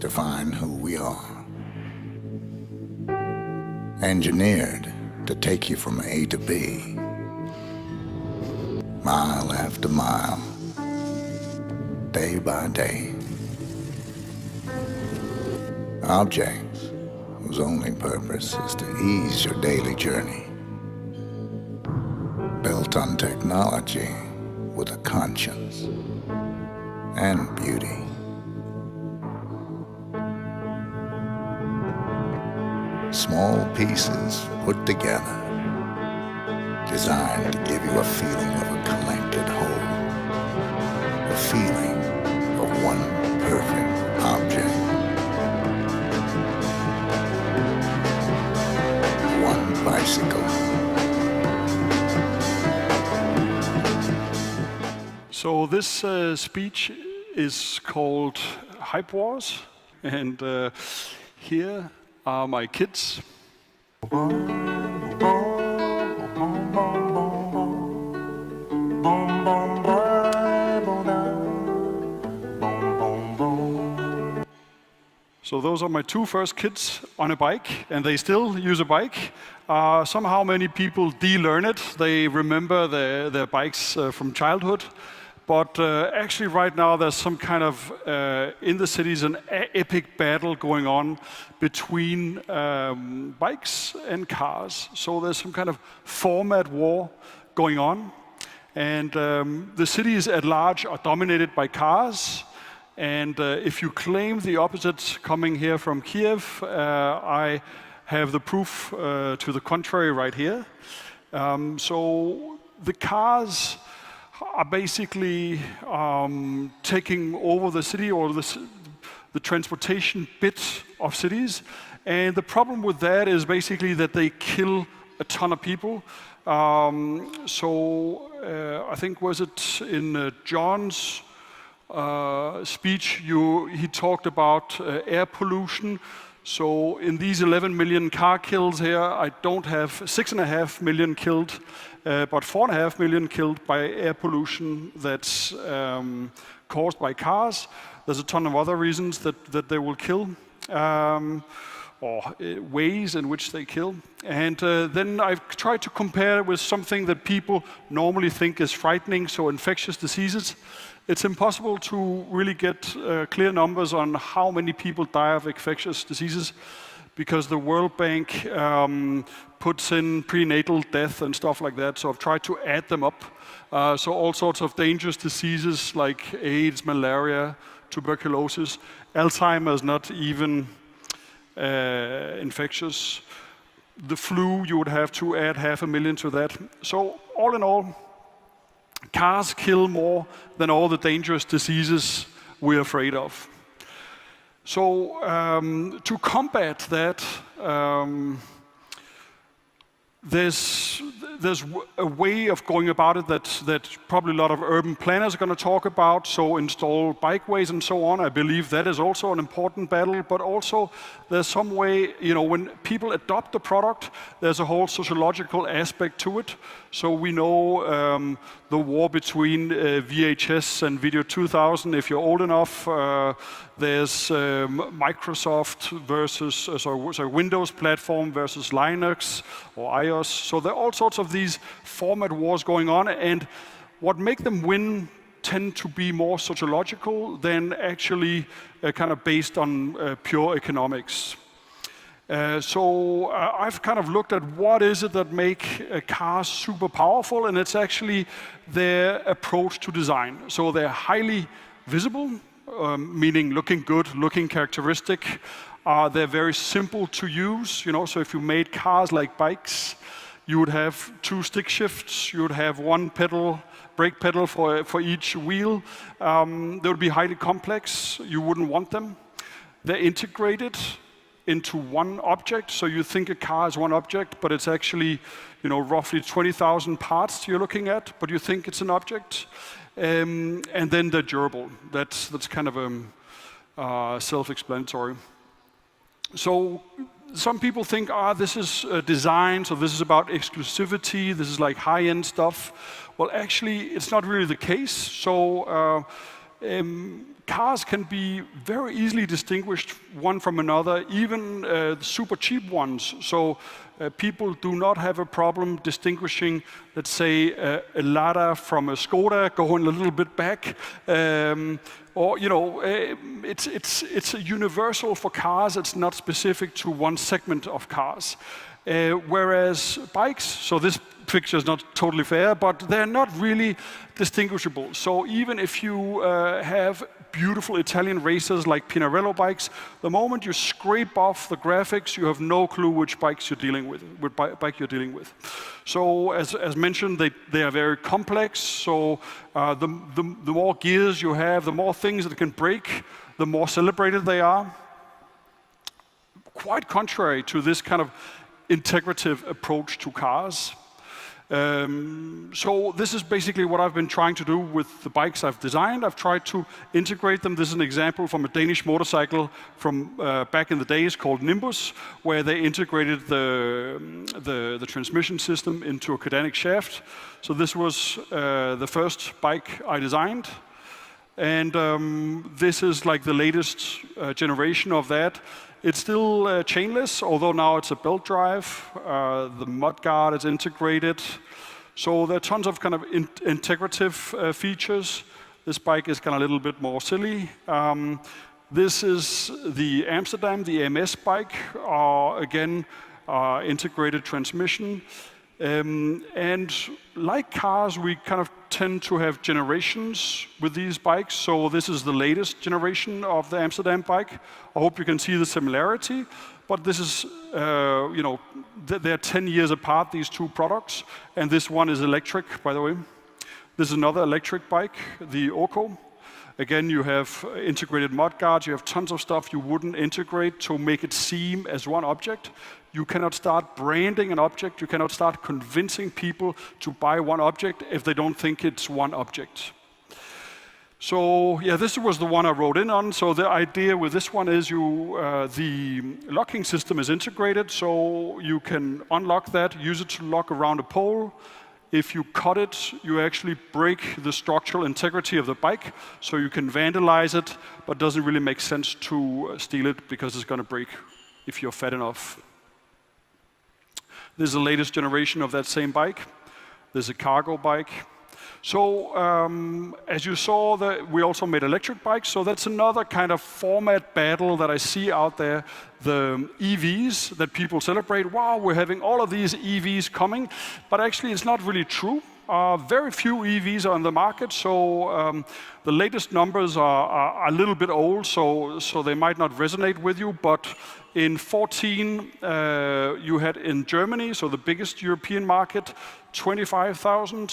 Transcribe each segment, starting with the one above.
define who we are. Engineered to take you from A to B, mile after mile, day by day. Objects whose only purpose is to ease your daily journey. Built on technology with a conscience and beauty. Small pieces put together, designed to give you a feeling of a connected whole, a feeling of one perfect object, one bicycle. So this speech is called Hype Wars, and here are my kids. So those are my two first kids on a bike, and they still use a bike. Somehow many people de-learn it. They remember their bikes from childhood. But actually right now there's some kind of, in the cities, an epic battle going on between bikes and cars. So there's some kind of format war going on. And the cities at large are dominated by cars. And if you claim the opposite coming here from Kiev, I have the proof to the contrary right here. So the cars are basically taking over the city or the transportation bit of cities. And the problem with that is basically that they kill a ton of people. I think was it in John's speech, he talked about air pollution. So in these 11 million car kills here, I don't have 6.5 million killed, but 4.5 million killed by air pollution that's caused by cars. There's a ton of other reasons that they will kill, or ways in which they kill. And then I've tried to compare with something that people normally think is frightening, so infectious diseases. It's impossible to really get clear numbers on how many people die of infectious diseases because the World Bank puts in prenatal death and stuff like that, so I've tried to add them up. So all sorts of dangerous diseases like AIDS, malaria, tuberculosis, Alzheimer's not even infectious. The flu, you would have to add 500,000 to that. So all in all, cars kill more than all the dangerous diseases we're afraid of. So to combat that, there's a way of going about it that probably a lot of urban planners are going to talk about, so install bikeways and so on. I believe that is also an important battle, but also there's some way, when people adopt the product, there's a whole sociological aspect to it. So we know the war between VHS and Video 2000, if you're old enough. There's Microsoft versus, Windows platform versus Linux or iOS. So there are all sorts of these format wars going on, and what make them win tend to be more sociological than actually kind of based on pure economics. So I've kind of looked at what is it that make cars super powerful, and it's actually their approach to design. So they're highly visible, meaning looking good, looking characteristic. They're very simple to use, so if you made cars like bikes, you would have 2 stick shifts, you would have 1 brake pedal for each wheel. They would be highly complex, you wouldn't want them. They're integrated into one object, so you think a car is one object, but it's actually, roughly 20,000 parts you're looking at, but you think it's an object. And then they're durable. That's kind of self-explanatory. So some people think, this is design, so this is about exclusivity, this is like high-end stuff. Well, actually, it's not really the case. So cars can be very easily distinguished one from another, even super cheap ones. So people do not have a problem distinguishing, let's say, a Lada from a Skoda going a little bit back. Or, you know, it's a universal for cars. It's not specific to one segment of cars. Whereas bikes, so this picture is not totally fair, but they're not really distinguishable. So even if you have beautiful Italian racers like Pinarello bikes, the moment you scrape off the graphics, you have no clue which bikes you're dealing with, bike you're dealing with. So as mentioned, they are very complex. So the more gears you have, the more things that can break, the more celebrated they are. Quite contrary to this kind of integrative approach to cars. So this is basically what I've been trying to do with the bikes I've designed. I've tried to integrate them. This is an example from a Danish motorcycle from back in the days called Nimbus, where they integrated the transmission system into a cardantic shaft. So this was the first bike I designed. And this is like the latest generation of that. It's still chainless, although now it's a belt drive. The mudguard is integrated. So there are tons of kind of integrative features. This bike is kind of a little bit more silly. This is the Amsterdam, the MS bike, again, integrated transmission. And like cars, we kind of tend to have generations with these bikes. So this is the latest generation of the Amsterdam bike. I hope you can see the similarity. But this is, you know, they're 10 years apart, these two products. And this one is electric, by the way. This is another electric bike, the Orco. Again, you have integrated mudguards. You have tons of stuff you wouldn't integrate to make it seem as one object. You cannot start branding an object. You cannot start convincing people to buy one object if they don't think it's one object. So yeah, this was the one I wrote in on. So the idea with this one is the locking system is integrated, so you can unlock that, use it to lock around a pole. If you cut it, you actually break the structural integrity of the bike, so you can vandalize it, but it doesn't really make sense to steal it because it's going to break if you're fat enough. This is the latest generation of that same bike. There's a cargo bike. So as you saw, we also made electric bikes. So that's another kind of format battle that I see out there. The EVs that people celebrate. Wow, we're having all of these EVs coming. But actually, it's not really true. Very few EVs are on the market, so the latest numbers are a little bit old, so they might not resonate with you. But in 2014, you had in Germany, so the biggest European market, 25,000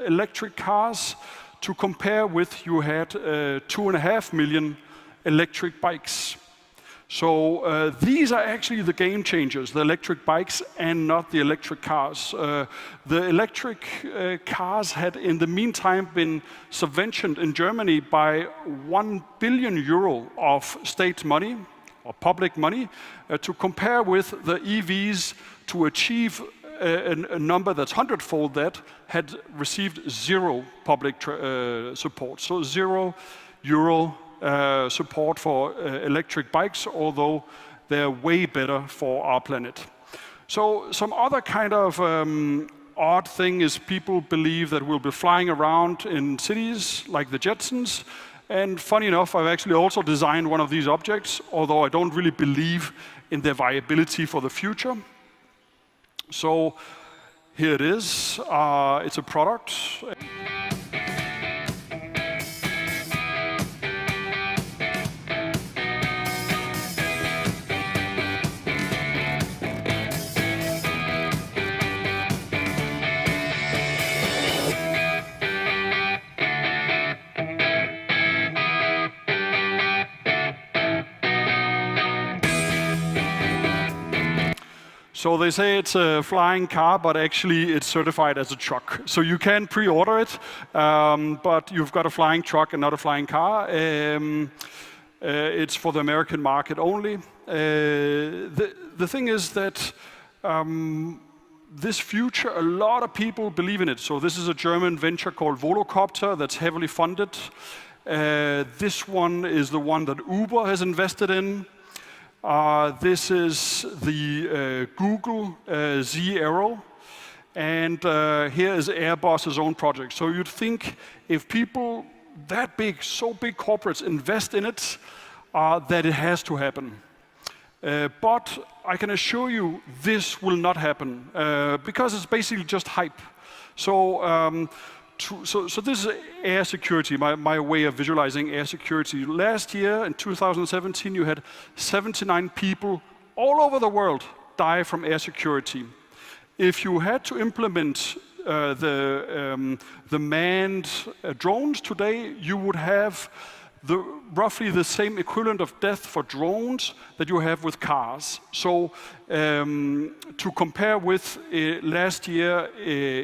electric cars. To compare with, you had 2.5 million electric bikes. So these are actually the game changers, the electric bikes and not the electric cars. The electric cars had in the meantime been subventioned in Germany by €1 billion of state money or public money to compare with the EVs to achieve a number that's 100-fold that had received zero public support. So €0 support for electric bikes, although they're way better for our planet. So some other kind of odd thing is people believe that we'll be flying around in cities like the Jetsons. And funny enough, I've actually also designed one of these objects, although I don't really believe in their viability for the future. So here it is. It's a product. So they say it's a flying car, but actually it's certified as a truck. So you can pre-order it, but you've got a flying truck and not a flying car. It's for the American market only. The thing is that this future, a lot of people believe in it. So this is a German venture called Volocopter that's heavily funded. This one is the one that Uber has invested in. This is the Google Z-Aero. And here is Airbus's own project. So you'd think if people that big, so big corporates invest in it, that it has to happen. But I can assure you this will not happen because it's basically just hype. So, so this is air security, my way of visualizing air security. Last year, in 2017, you had 79 people all over the world die from air security. If you had to implement the manned drones today, you would have roughly the same equivalent of death for drones that you have with cars. So to compare with last year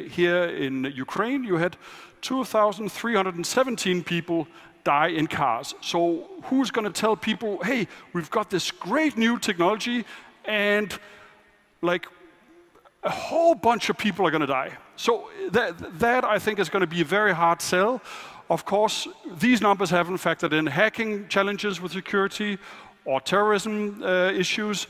here in Ukraine, you had 2,317 people die in cars. So who's going to tell people, hey, we've got this great new technology and like a whole bunch of people are going to die. So that I think is going to be a very hard sell. Of course, these numbers haven't factored in hacking challenges with security or terrorism issues.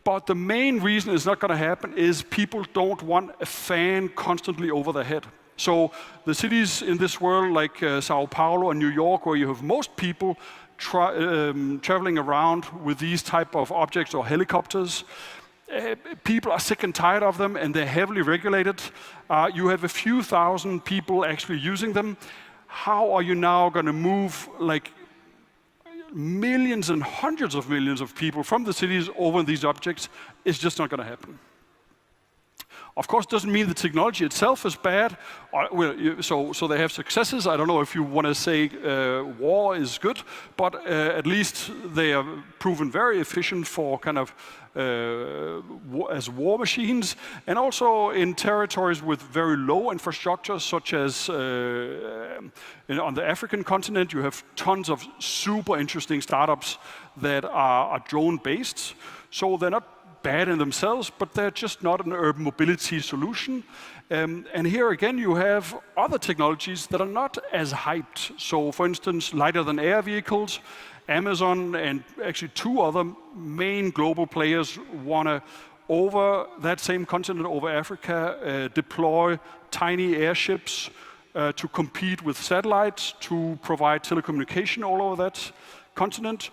But the main reason it's not going to happen is people don't want a fan constantly over their head. So the cities in this world like Sao Paulo and New York, where you have most people traveling around with these type of objects or helicopters, people are sick and tired of them and they're heavily regulated. You have a few thousand people actually using them. How are you now going to move like millions and hundreds of millions of people from the cities over these objects? It's just not going to happen. Of course, it doesn't mean the technology itself is bad. So they have successes. I don't know if you want to say war is good, but at least they are proven very efficient for kind of as war machines, and also in territories with very low infrastructure, such as on the African continent, you have tons of super interesting startups that are drone-based. So they're not bad in themselves, but they're just not an urban mobility solution. And here again, you have other technologies that are not as hyped. So for instance, lighter than air vehicles, Amazon and actually two other main global players want to, over that same continent, over Africa, deploy tiny airships to compete with satellites to provide telecommunication all over that continent.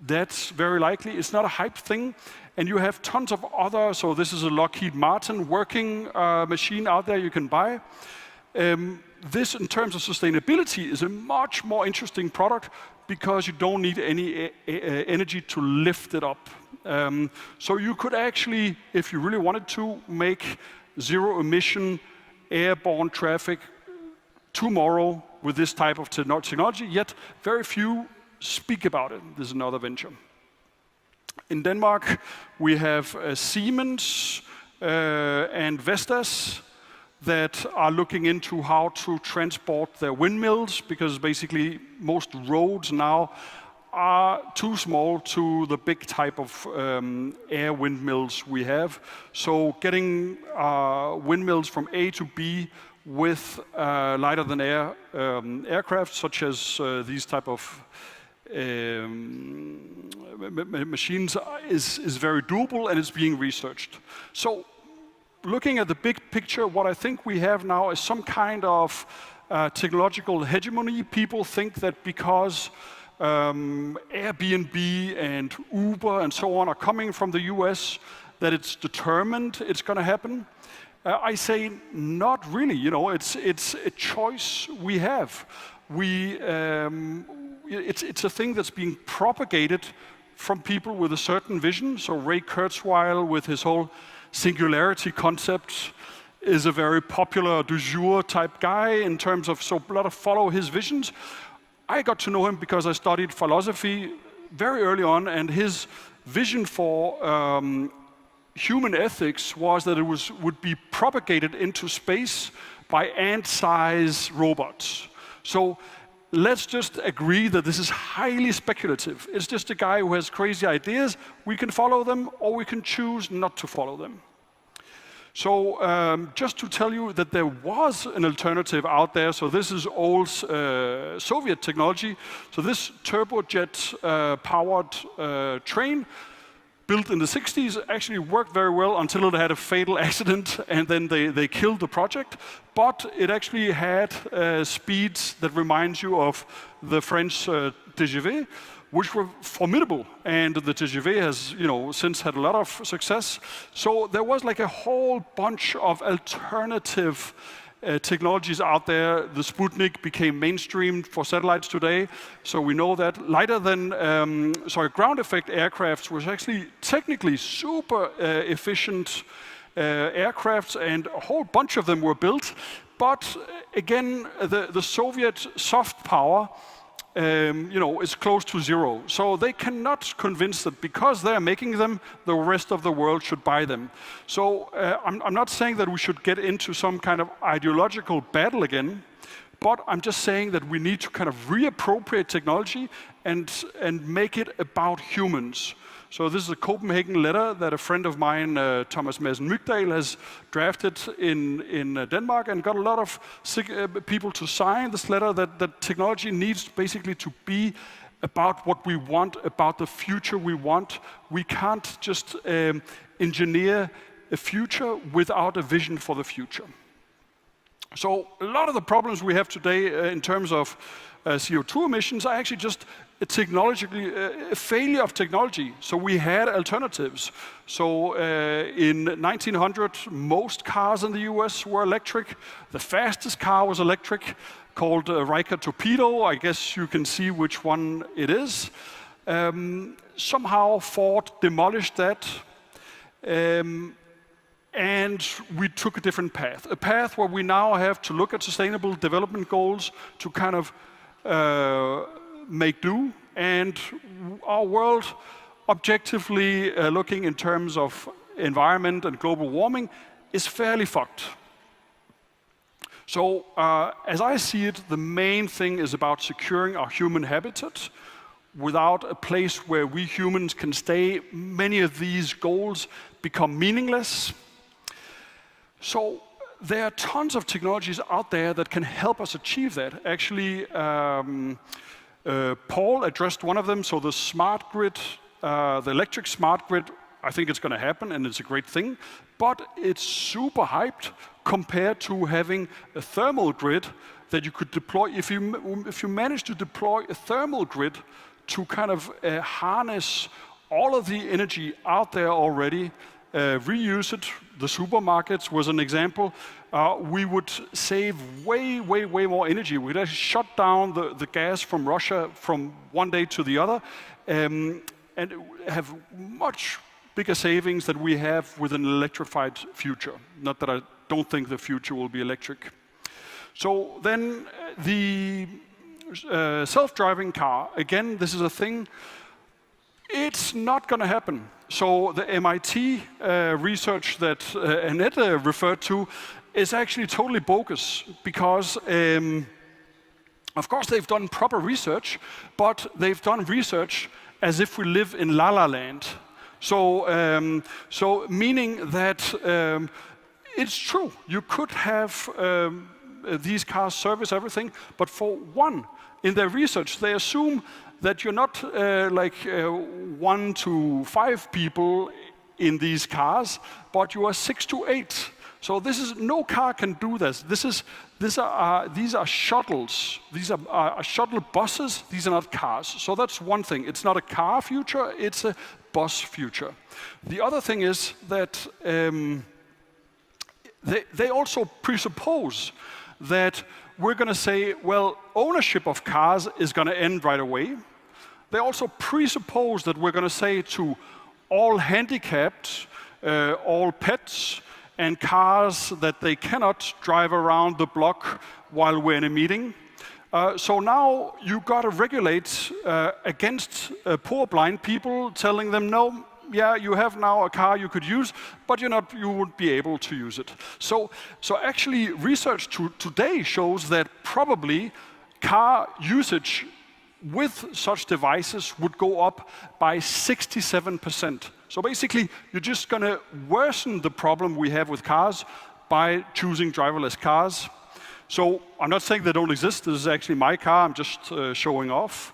That's very likely. It's not a hype thing. And you have tons of other, so this is a Lockheed Martin working machine out there you can buy. This, in terms of sustainability, is a much more interesting product because you don't need any energy to lift it up. So you could actually, if you really wanted to, make zero-emission airborne traffic tomorrow with this type of technology, yet very few speak about it. This is another venture. In Denmark, we have Siemens and Vestas that are looking into how to transport their windmills, because basically most roads now are too small to the big type of air windmills we have. So getting windmills from A to B with lighter than air aircraft, such as these type of machines is very doable, and it's being researched. So looking at the big picture, what I think we have now is some kind of technological hegemony. People think that because Airbnb and Uber and so on are coming from the US, that it's determined it's going to happen. I say not really. You know, it's a choice we have. It's a thing that's being propagated from people with a certain vision. So Ray Kurzweil, with his whole singularity concept, is a very popular du jour type guy in terms of, so a lot of follow his visions. I got to know him because I studied philosophy very early on, and his vision for human ethics was that it would be propagated into space by ant-size robots. So let's just agree that this is highly speculative. It's just a guy who has crazy ideas. We can follow them, or we can choose not to follow them. So just to tell you that there was an alternative out there, so this is old Soviet technology. So this turbojet-powered train built in the 60s actually worked very well until it had a fatal accident, and then they killed the project. But it actually had speeds that reminds you of the French TGV, which were formidable, and the TGV has, since had a lot of success. So there was like a whole bunch of alternative technologies out there. The Sputnik became mainstream for satellites today, so we know that lighter than, ground effect aircrafts was actually technically super efficient aircrafts, and a whole bunch of them were built. But again, the Soviet soft power is close to zero. So they cannot convince that because they're making them, the rest of the world should buy them. So I'm not saying that we should get into some kind of ideological battle again, but I'm just saying that we need to kind of reappropriate technology and make it about humans. So this is a Copenhagen letter that a friend of mine, Thomas Madsen Mygdal, has drafted in Denmark, and got a lot of people to sign this letter that technology needs basically to be about what we want, about the future we want. We can't just engineer a future without a vision for the future. So a lot of the problems we have today in terms of CO2 emissions are actually just a failure of technology. So we had alternatives. So in 1900, most cars in the US were electric. The fastest car was electric, called Riker Torpedo. I guess you can see which one it is. Somehow Ford demolished that. And we took a different path. A path where we now have to look at sustainable development goals to kind of make do, and our world, objectively looking in terms of environment and global warming, is fairly fucked. So as I see it, the main thing is about securing our human habitat. Without a place where we humans can stay, many of these goals become meaningless. So there are tons of technologies out there that can help us achieve that. Actually, Paul addressed one of them, so the smart grid, the electric smart grid, I think it's going to happen, and it's a great thing, but it's super hyped compared to having a thermal grid that you could deploy. If you manage to deploy a thermal grid to kind of harness all of the energy out there already, reuse it. The supermarkets was an example. We would save way more energy. We'd actually shut down the gas from Russia from one day to the other, and have much bigger savings than we have with an electrified future. Not that I don't think the future will be electric. So then the self-driving car, again, this is a thing. It's not going to happen. So the MIT research that Annette referred to is actually totally bogus, because of course they've done proper research, but they've done research as if we live in La La Land. So, meaning that it's true, you could have these cars service everything, but for one, in their research, they assume that you're not 1 to 5 people in these cars, but you are 6 to 8. So no car can do this. These are shuttles. These are shuttle buses. These are not cars. So that's one thing. It's not a car future. It's a bus future. The other thing is that they also presuppose that we're going to say, well, ownership of cars is going to end right away. They also presuppose that we're going to say to all handicapped, all pets, and cars that they cannot drive around the block while we're in a meeting. So now you've got to regulate against poor blind people, telling them, no, yeah, you have now a car you could use, but you won't be able to use it. So actually, research today shows that probably car usage with such devices would go up by 67%. So basically, you're just going to worsen the problem we have with cars by choosing driverless cars. So I'm not saying they don't exist. This is actually my car. I'm just showing off.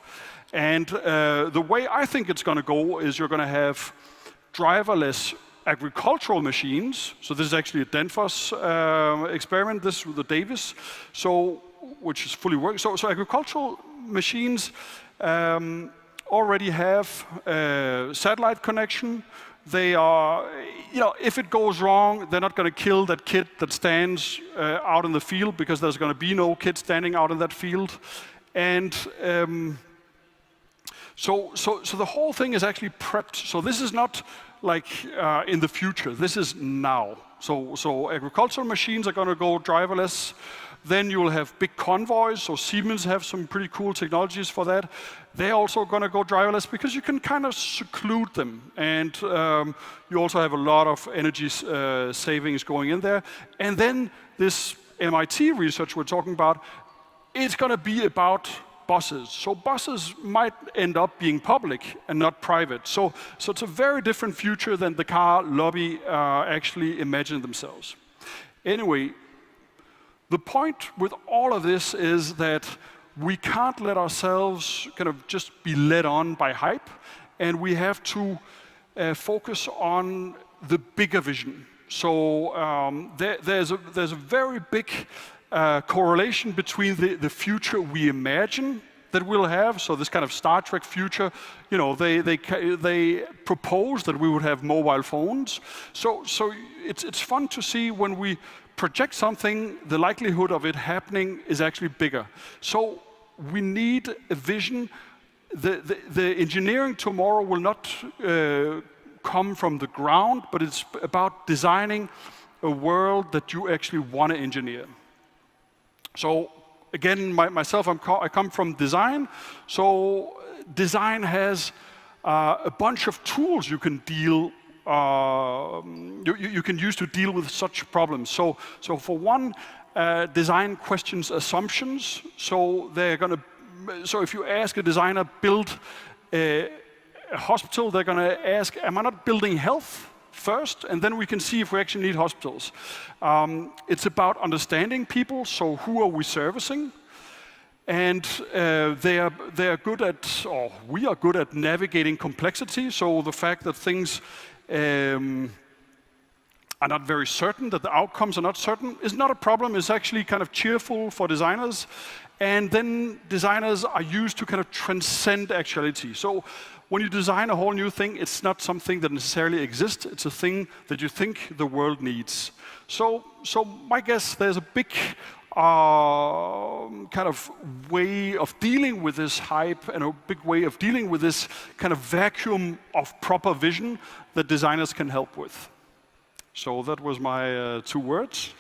And the way I think it's going to go is you're going to have driverless agricultural machines. So this is actually a Danfoss experiment, this with the Davis, so which is fully working. So agricultural machines already have satellite connection. They are, if it goes wrong, they're not going to kill that kid that stands out in the field, because there's going to be no kid standing out in that field. And so the whole thing is actually prepped. So this is not like in the future. This is now. So agricultural machines are going to go driverless. Then you will have big convoys. So Siemens have some pretty cool technologies for that. They're also going to go driverless because you can kind of seclude them. And you also have a lot of energy savings going in there. And then this MIT research we're talking about, it's going to be about buses. So buses might end up being public and not private. So it's a very different future than the car lobby actually imagined themselves. Anyway, the point with all of this is that we can't let ourselves kind of just be led on by hype, and we have to focus on the bigger vision. So there's a very big correlation between the future we imagine that we'll have. So this kind of Star Trek future, they propose that we would have mobile phones. So it's fun to see when we project something, the likelihood of it happening is actually bigger. So we need a vision. The engineering tomorrow will not come from the ground, but it's about designing a world that you actually want to engineer. So again, myself, I come from design. So design has a bunch of tools you can deal you can use to deal with such problems. So for one, design questions assumptions. So they're going to. So if you ask a designer build a hospital, they're going to ask, am I not building health first, and then we can see if we actually need hospitals. It's about understanding people. So who are we servicing? And they are good at, or we are good at navigating complexity. So the fact that things are not very certain, that the outcomes are not certain, is not a problem. It's actually kind of cheerful for designers. And then designers are used to kind of transcend actuality. So when you design a whole new thing, it's not something that necessarily exists. It's a thing that you think the world needs. So my guess, there's a big kind of way of dealing with this hype, and a big way of dealing with this kind of vacuum of proper vision that designers can help with. So that was my 2 words.